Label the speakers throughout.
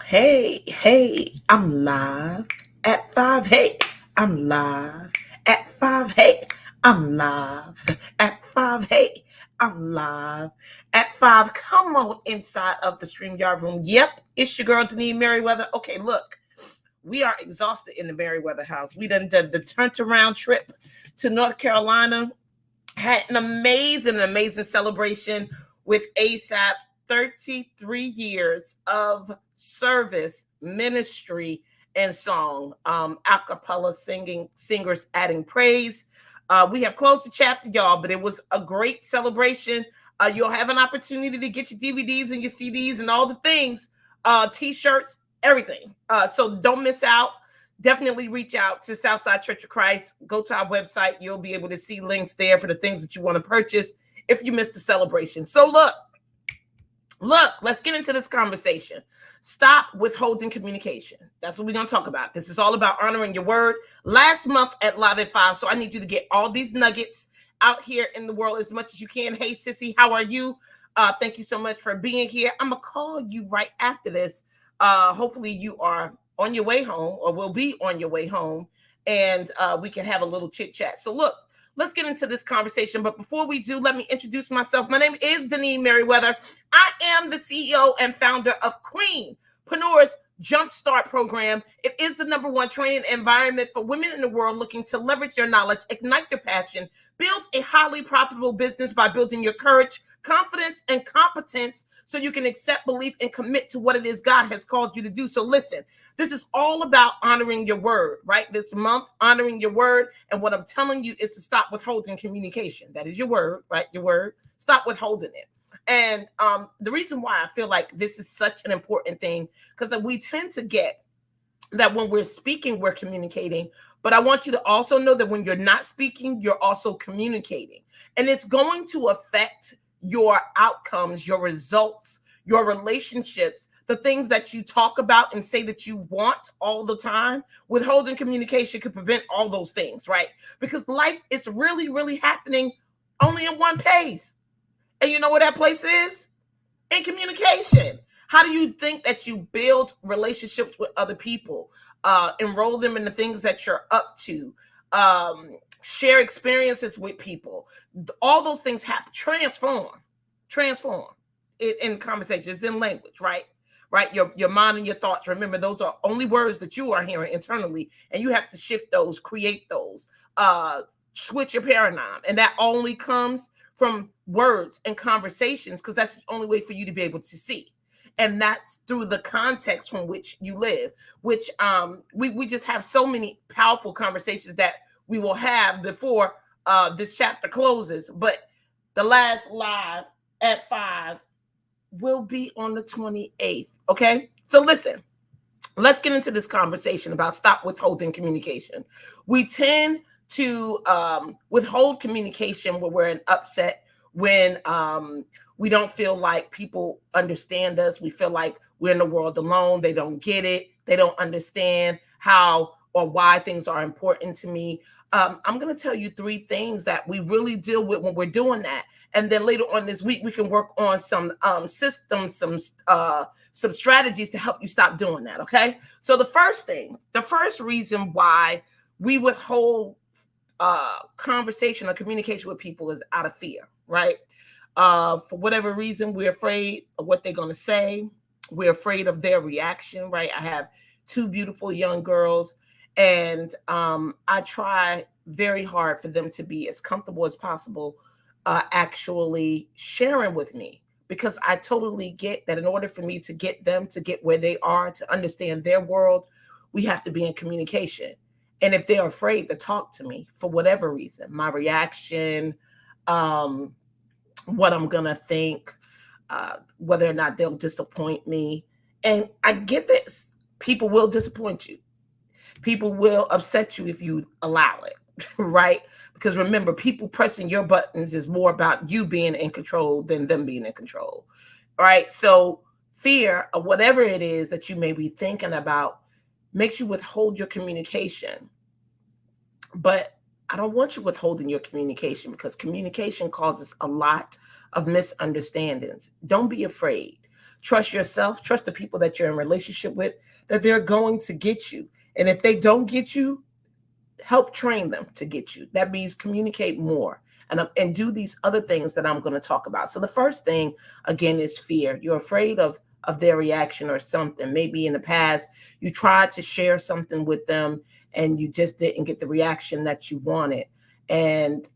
Speaker 1: Hey, I'm live at 5. Hey, I'm live at 5. Hey, I'm live at 5. Hey, I'm live at 5. Come on inside of the StreamYard room. Yep, it's your girl, Denise Merriweather. Okay, look, we are exhausted in the Merriweather house. We done did the turn around trip to North Carolina, had an amazing celebration with ASAP. 33 years of service, ministry, and song. A cappella singers adding praise. We have closed the chapter, y'all, but it was a great celebration. You'll have an opportunity to get your DVDs and your CDs and all the things, t-shirts, everything. So don't miss out. Definitely reach out to Southside Church of Christ. Go to our website. You'll be able to see links there for the things that you want to purchase if you missed the celebration. So look, let's get into this conversation. Stop withholding communication. That's what we're going to talk about. This is all about honoring your word. Last month at Live at 5, so I need you to get all these nuggets out here in the world as much as you can. Hey, sissy, how are you? Thank you so much for being here. I'm going to call you right after this. Hopefully you are on your way home or will be on your way home, and we can have a little chit chat. So look, let's get into this conversation. But before we do, let me introduce myself. My name is Denise Merriweather. I am the CEO and founder of Queenpreneur's Jumpstart Program. It is the #1 training environment for women in the world looking to leverage their knowledge, ignite their passion, build a highly profitable business by building your courage, confidence, and competence so you can accept, believe, and commit to what it is God has called you to do. So listen, this is all about honoring your word, right? This month, honoring your word. And what I'm telling you is to stop withholding communication. That is your word, right? Your word. Stop withholding it. And the reason why I feel like this is such an important thing, because we tend to get that when we're speaking, we're communicating. But I want you to also know that when you're not speaking, you're also communicating. And it's going to affect your outcomes, your results, your relationships, the things that you talk about and say that you want all the time. Withholding communication could prevent all those things, right? Because life is really happening only in one pace. And you know where that place is? In communication. How do you think that you build relationships with other people? Enroll them in the things that you're up to. Share experiences with people. All those things happen. Transform in conversations, in language, right? Your mind and your thoughts. Remember, those are only words that you are hearing internally, and you have to shift those, create those, switch your paradigm, and that only comes from words and conversations, because that's the only way for you to be able to see. And that's through the context from which you live, which we just have so many powerful conversations that we will have before this chapter closes. But the last live at 5 will be on the 28th. Okay. So listen, let's get into this conversation about stop withholding communication. We tend to withhold communication when we're in upset, when we don't feel like people understand us. We feel like we're in the world alone. They don't get it. They don't understand how or why things are important to me. I'm going to tell you 3 things that we really deal with when we're doing that. And then later on this week, we can work on some systems, some strategies to help you stop doing that. Okay. So the first reason why we withhold conversation or communication with people is out of fear, right? For whatever reason, we're afraid of what they're going to say. We're afraid of their reaction, right? I have 2 beautiful young girls, and I try very hard for them to be as comfortable as possible actually sharing with me, because I totally get that in order for me to get them to get where they are, to understand their world, we have to be in communication. And if they're afraid to talk to me for whatever reason, my reaction, what I'm going to think, whether or not they'll disappoint me. And I get this. People will disappoint you. People will upset you if you allow it, right? Because remember, people pressing your buttons is more about you being in control than them being in control, right? So fear of whatever it is that you may be thinking about makes you withhold your communication. But I don't want you withholding your communication, because communication causes a lot of misunderstandings. Don't be afraid. Trust yourself, trust the people that you're in relationship with, that they're going to get you. And if they don't get you, help train them to get you. That means communicate more and do these other things that I'm going to talk about. So the first thing, again, is fear. You're afraid of their reaction or something. Maybe in the past you tried to share something with them and you just didn't get the reaction that you wanted. And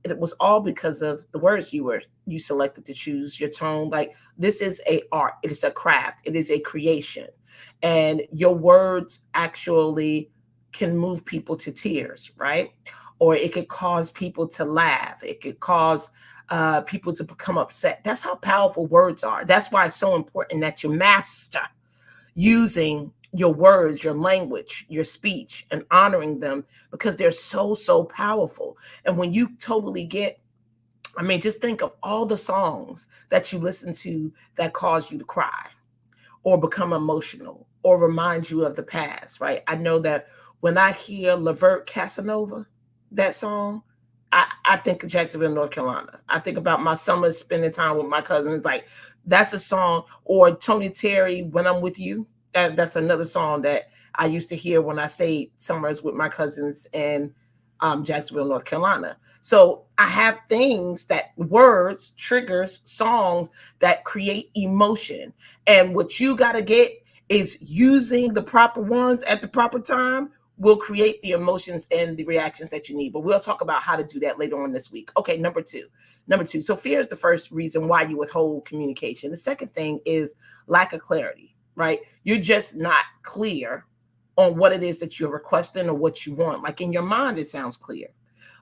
Speaker 1: it was all because of the words you selected to choose, your tone. Like, this is a art, it is a craft, it is a creation, and your words actually can move people to tears, right? Or it could cause people to laugh. It could cause people to become upset. That's how powerful words are. That's why it's so important that you master using your words, your language, your speech, and honoring them, because they're so, so powerful. And when you totally get, I mean, just think of all the songs that you listen to that cause you to cry or become emotional or remind you of the past, right? I know that when I hear Levert Casanova, that song, I think of Jacksonville, North Carolina. I think about my summers spending time with my cousins. Like, that's a song. Or Tony Terry, When I'm With You. That's another song that I used to hear when I stayed summers with my cousins in Jacksonville, North Carolina. So I have things, that words, triggers, songs that create emotion. And what you got to get is using the proper ones at the proper time will create the emotions and the reactions that you need. But we'll talk about how to do that later on this week. Okay, number two. So fear is the first reason why you withhold communication. The second thing is lack of clarity, right? You're just not clear on what it is that you're requesting or what you want. Like, in your mind, it sounds clear,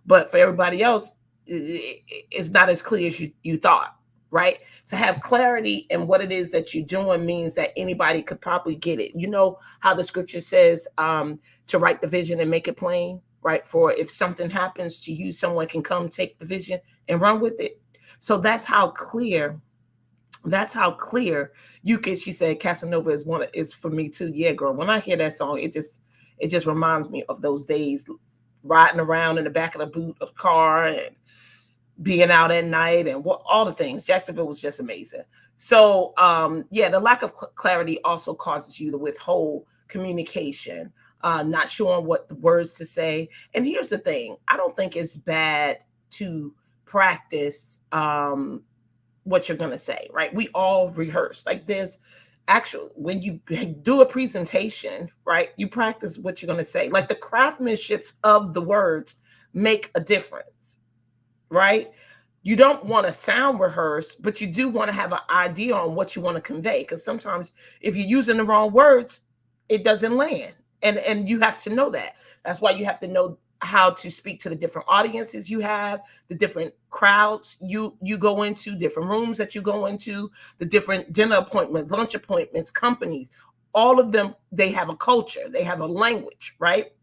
Speaker 1: but for everybody else, it's not as clear as you thought, right? To have clarity in what it is that you're doing means that anybody could probably get it. You know how the scripture says to write the vision and make it plain, right? For if something happens to you, someone can come take the vision and run with it. So that's how clear you can. She said Casanova is for me too. Yeah, girl, when I hear that song, it just reminds me of those days riding around in the back of the boot of the car and being out at night and all the things. Jacksonville was just amazing. So yeah, the lack of clarity also causes you to withhold communication, not sure what the words to say. And here's the thing, I don't think it's bad to practice what you're going to say, right? We all rehearse. Like, there's actually, when you do a presentation, right, you practice what you're going to say. Like, the craftsmanships of the words make a difference, right? You don't want to sound rehearsed, but you do want to have an idea on what you want to convey. Because sometimes if you're using the wrong words, it doesn't land. And you have to know that. That's why you have to know how to speak to the different audiences you have, the different crowds you go into, different rooms that you go into, the different dinner appointments, lunch appointments, companies. All of them, they have a culture, they have a language, right?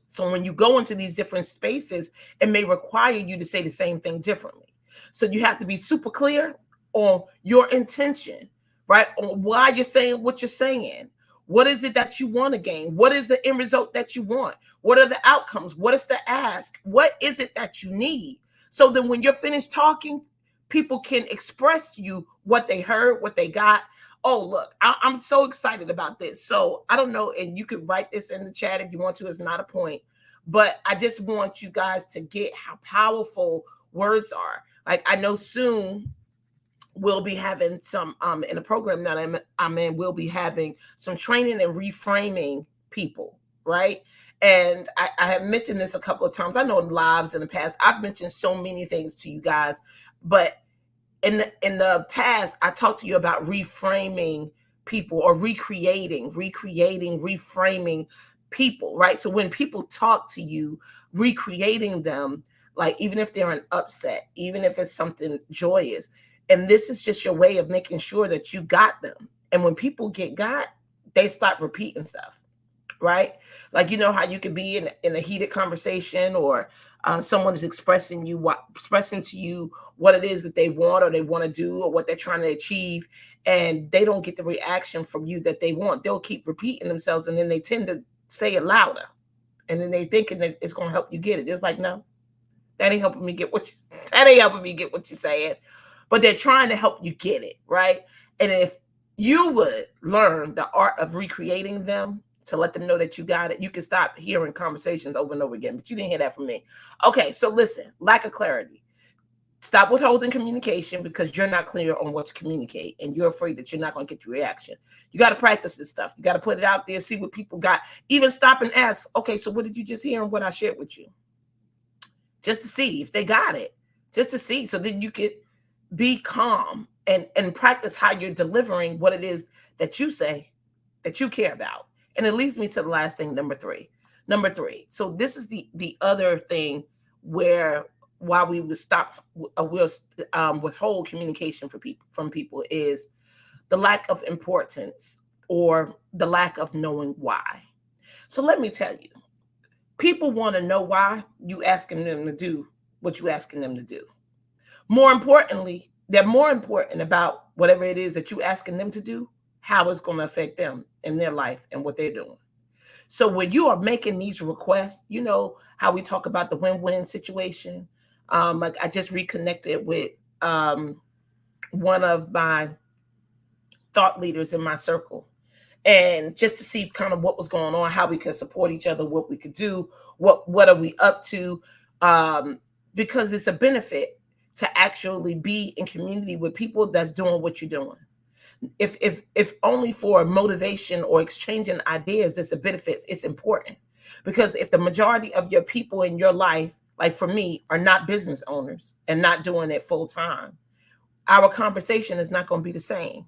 Speaker 1: So when you go into these different spaces, it may require you to say the same thing differently. So you have to be super clear on your intention, right? On why you're saying what you're saying. What is it that you want to gain? What is the end result that you want? What are the outcomes? What is the ask? What is it that you need? So then when you're finished talking, people can express to you what they heard, what they got. Oh, look, I'm so excited about this. So I don't know, and you could write this in the chat if you want to. It's not a point. But I just want you guys to get how powerful words are. Like, I know soon we'll be having some in the program that I'm in, we'll be having some training and reframing people, right? And I have mentioned this a couple of times. I know in lives in the past, I've mentioned so many things to you guys, but in the past, I talked to you about reframing people or recreating, reframing people, right? So when people talk to you, recreating them, like, even if they're an upset, even if it's something joyous, and this is just your way of making sure that you got them. And when people get got, they start repeating stuff, right? Like, you know how you could be in a heated conversation, or someone is expressing to you what it is that they want or they want to do or what they're trying to achieve, and they don't get the reaction from you that they want. They'll keep repeating themselves, and then they tend to say it louder, and then they thinking that it's going to help you get it. It's like, no, that ain't helping me get what you're saying. But they're trying to help you get it, right? And if you would learn the art of recreating them to let them know that you got it, you can stop hearing conversations over and over again. But you didn't hear that from me. Okay, so listen, lack of clarity. Stop withholding communication because you're not clear on what to communicate and you're afraid that you're not going to get the reaction. You got to practice this stuff. You got to put it out there, see what people got. Even stop and ask, okay, so what did you just hear and what I shared with you? Just to see if they got it, just to see. So then you could be calm and practice how you're delivering what it is that you say that you care about. And it leads me to the last thing, number three. So this is the other thing where why we would stop, we'll withhold communication from people is the lack of importance or the lack of knowing why. So let me tell you, people want to know why you asking them to do what you asking them to do. More importantly, they're more important about whatever it is that you asking them to do, how it's going to affect them in their life and what they're doing. So when you are making these requests, you know how we talk about the win-win situation. Like I just reconnected with one of my thought leaders in my circle, and just to see kind of what was going on, how we could support each other, what we could do, what are we up to, because it's a benefit to actually be in community with people that's doing what you're doing. If only for motivation or exchanging ideas, that's a benefit. It's important because if the majority of your people in your life, like for me, are not business owners and not doing it full time, our conversation is not going to be the same.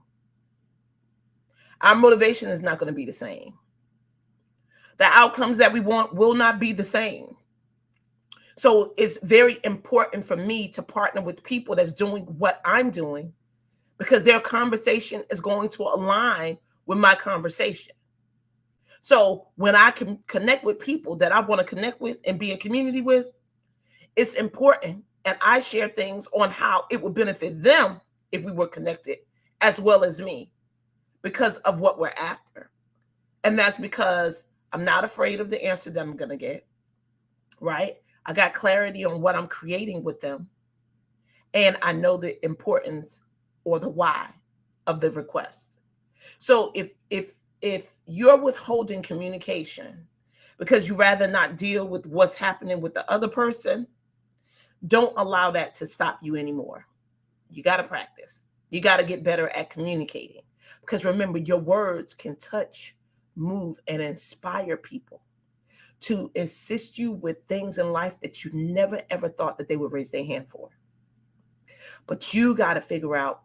Speaker 1: Our motivation is not going to be the same. The outcomes that we want will not be the same. So it's very important for me to partner with people that's doing what I'm doing because their conversation is going to align with my conversation. So when I can connect with people that I want to connect with and be in community with, it's important. And I share things on how it would benefit them if we were connected as well as me because of what we're after. And that's because I'm not afraid of the answer that I'm going to get, right? I got clarity on what I'm creating with them. And I know the importance or the why of the request. So if you're withholding communication because you rather not deal with what's happening with the other person, don't allow that to stop you anymore. You got to practice. You got to get better at communicating because remember, your words can touch, move, and inspire people to assist you with things in life that you never ever thought that they would raise their hand for. But you got to figure out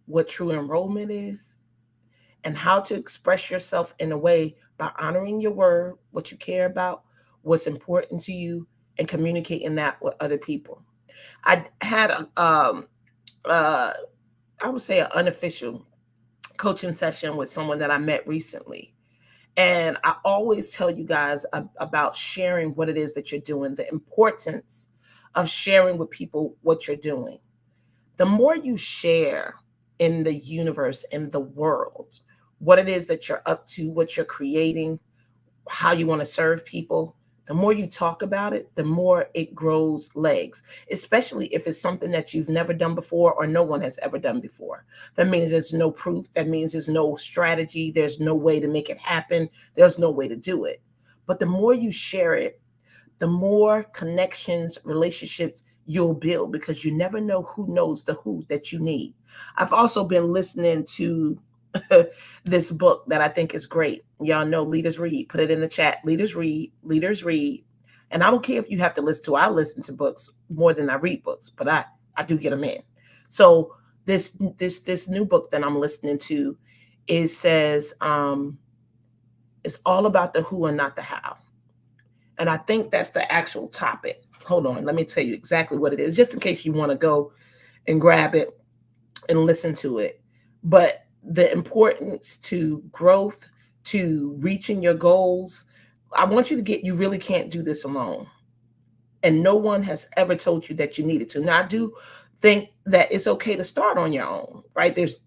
Speaker 1: what true enrollment is and how to express yourself in a way by honoring your word, what you care about, what's important to you, and communicating that with other people. I had I would say an unofficial coaching session with someone that I met recently. And I always tell you guys about sharing what it is that you're doing, the importance of sharing with people what you're doing. The more you share in the universe, in the world, what it is that you're up to, what you're creating, how you want to serve people, the more you talk about it, the more it grows legs, especially if it's something that you've never done before or no one has ever done before. That means there's no proof. That means there's no strategy. There's no way to make it happen. There's no way to do it. But the more you share it, the more connections, relationships you'll build because you never know who knows the who that you need. I've also been listening to this book that I think is great. Y'all know Leaders Read. Put it in the chat. Leaders Read. Leaders Read. And I don't care if you have to listen to. I listen to books more than I read books, but I do get them in. So this new book that I'm listening to, it says it's all about the who and not the how. And I think that's the actual topic. Hold on, let me tell you exactly what it is, just in case you want to go and grab it and listen to it. But the importance to growth, to reaching your goals, I want you to get, you really can't do this alone. And no one has ever told you that you needed to. Now, I do think that it's okay to start on your own, right? There's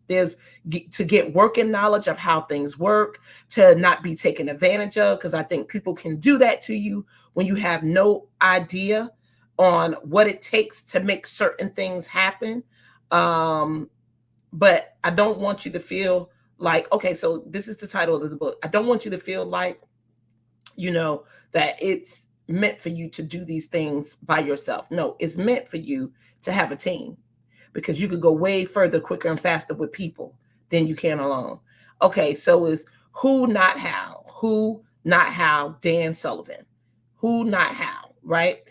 Speaker 1: to get working knowledge of how things work, to not be taken advantage of, because I think people can do that to you when you have no idea on what it takes to make certain things happen. But I don't want you to feel Like, okay, so this is the title of the book. I don't want you to feel like, that it's meant for you to do these things by yourself. No, it's meant for you to have a team, because you could go way further, quicker, and faster with people than you can alone. Okay, so it's who, not how. Who, not how, Dan Sullivan. Who, not how, right?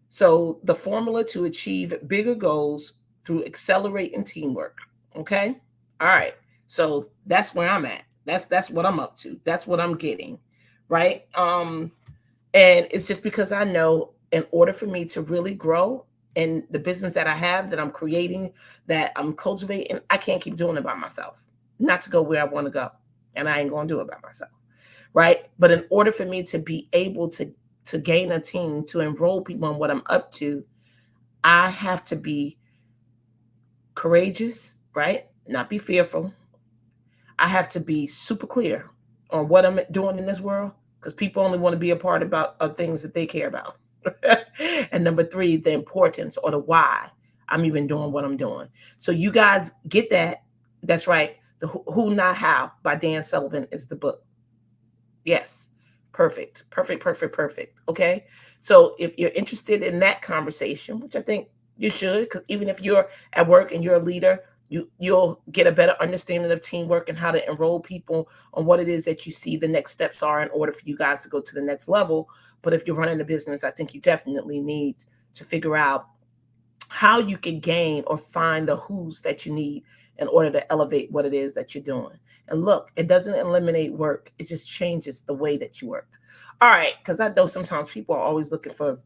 Speaker 1: So the formula to achieve bigger goals through accelerating teamwork. Okay? All right. So that's where I'm at. That's what I'm up to. That's what I'm getting. Right? And it's just because I know, in order for me to really grow in the business that I have, that I'm creating, that I'm cultivating, I can't keep doing it by myself. Not to go where I want to go. And I ain't going to do it by myself. Right? But in order for me to be able to gain a team, to enroll people in what I'm up to, I have to be courageous, right? Not be fearful. I have to be super clear on what I'm doing in this world, because people only want to be a part of things that they care about. And number three, the importance, or the why I'm even doing what I'm doing. So you guys get that. That's right. The Who Not How by Dan Sullivan is the book. Yes. Perfect. Perfect. Perfect. Perfect. Okay. So if you're interested in that conversation, which I think you should, because even if you're at work and you're a leader, you'll get a better understanding of teamwork and how to enroll people on what it is that you see the next steps are in order for you guys to go to the next level. But if you're running a business, I think you definitely need to figure out how you can gain or find the who's that you need in order to elevate what it is that you're doing. And look, it doesn't eliminate work. It just changes the way that you work. All right, because I know sometimes people are always looking for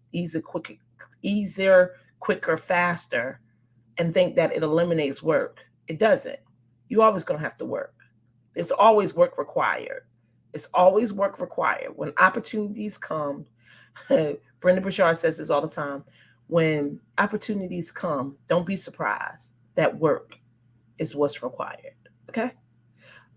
Speaker 1: easier, quicker, faster, and think that it eliminates work. It doesn't. You're always going to have to work. There's always work required. It's always work required. When opportunities come, Brenda Burchard says this all the time. When opportunities come, don't be surprised that work is what's required. Okay?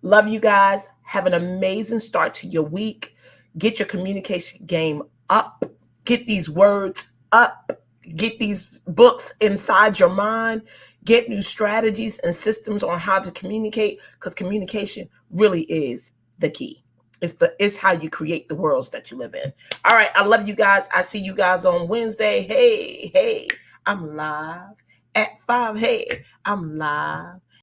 Speaker 1: Love you guys. Have an amazing start to your week. Get your communication game up. Get these words up. Get these books inside your mind. Get new strategies and systems on how to communicate, because communication really is the key. It's how you create the worlds that you live in. All right, I love you guys. I see you guys on Wednesday. Hey, I'm live at 5. Hey, I'm live